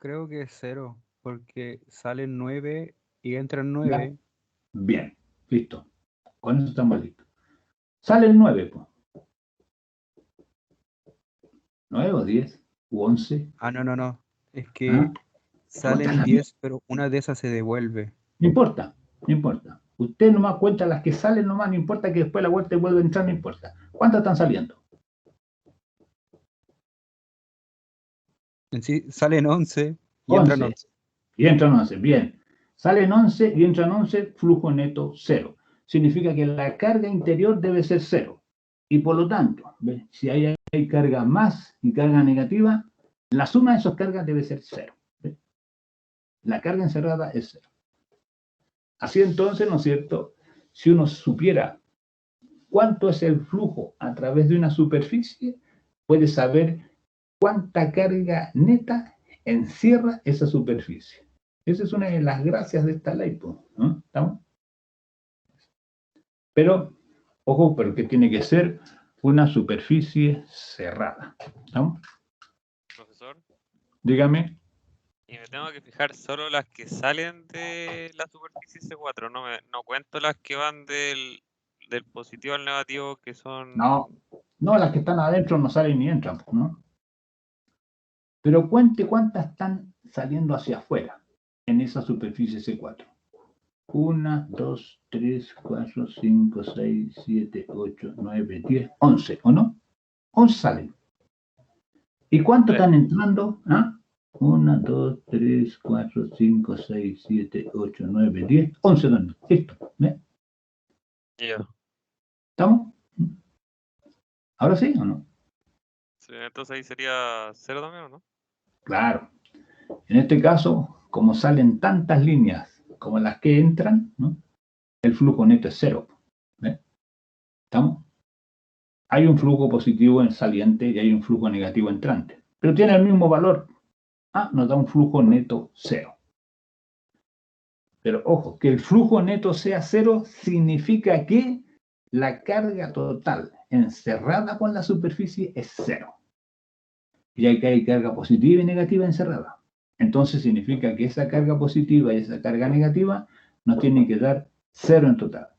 Creo que es 0, porque salen 9 y entran 9. Bien, listo. Con eso estamos listos. Sale el 9, pues. 9 o 10 u 11. Ah, no. Es que ¿Ah? salen 10, pero una de esas se devuelve. No importa, no importa. Usted nomás cuenta las que salen nomás, no importa que después la vuelta vuelva a entrar, no importa. ¿Cuántas están saliendo? En sí, salen 11 y 11. entran 11. Y entran 11, bien. Salen 11 y entran 11, flujo neto 0. Significa que la carga interior debe ser 0. Y por lo tanto, ¿ves? Si hay carga más y carga negativa, la suma de esas cargas debe ser 0. ¿Ves? La carga encerrada es 0. Así entonces, ¿no es cierto? Si uno supiera cuánto es el flujo a través de una superficie, puede saber cuánta carga neta encierra esa superficie. Esa es una de las gracias de esta ley, ¿no? ¿Estamos? Pero, ojo, pero que tiene que ser una superficie cerrada. ¿Estamos? Profesor, Dígame. y me tengo que fijar solo las que salen de la superficie C4, no cuento las que van del positivo al negativo, que son... No, las que están adentro no salen ni entran, ¿no? Pero cuente cuántas están saliendo hacia afuera en esa superficie C4. 1, 2, 3, 4, 5, 6, 7, 8, 9, 10, 11, ¿o no? 11 salen. ¿Y cuánto están entrando? 1, 2, 3, 4, 5, 6, 7, 8, 9, 10, 11 están. Listo. ¿Ves? Yeah. ¿Estamos? ¿Ahora sí o no? Sí, entonces ahí sería 0 también, ¿o no? Claro. En este caso, como salen tantas líneas como las que entran, ¿no? El flujo neto es 0. ¿Ves? ¿Estamos? hay un flujo positivo en saliente y hay un flujo negativo entrante, pero tiene el mismo valor. Nos da un flujo neto 0. Pero ojo, que el flujo neto sea 0 significa que la carga total encerrada con la superficie es 0. Y aquí hay carga positiva y negativa encerrada. Entonces significa que esa carga positiva y esa carga negativa nos tienen que dar 0 en total.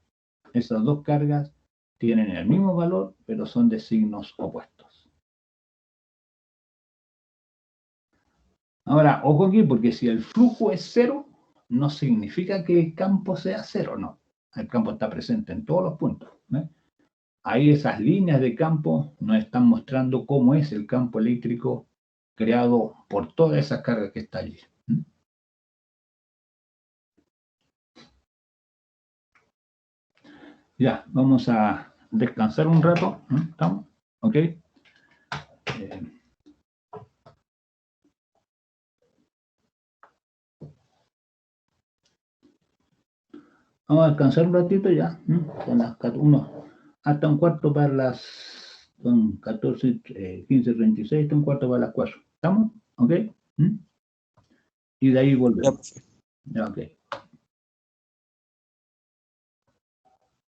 Esas dos cargas tienen el mismo valor, pero son de signos opuestos. Ahora, ojo aquí, porque si el flujo es 0, no significa que el campo sea 0, no. El campo está presente en todos los puntos. Ahí esas líneas de campo nos están mostrando cómo es el campo eléctrico creado por todas esas cargas que está allí. Ya, vamos a descansar un rato. ¿Estamos? ¿Ok? Vamos a descansar un ratito ya. Son las 1, hasta un cuarto para las... Son 14, 15, 36, hasta un cuarto para las 4. ¿Estamos? ¿Ok? Y de ahí volvemos. Ya, profe. Ya, ok.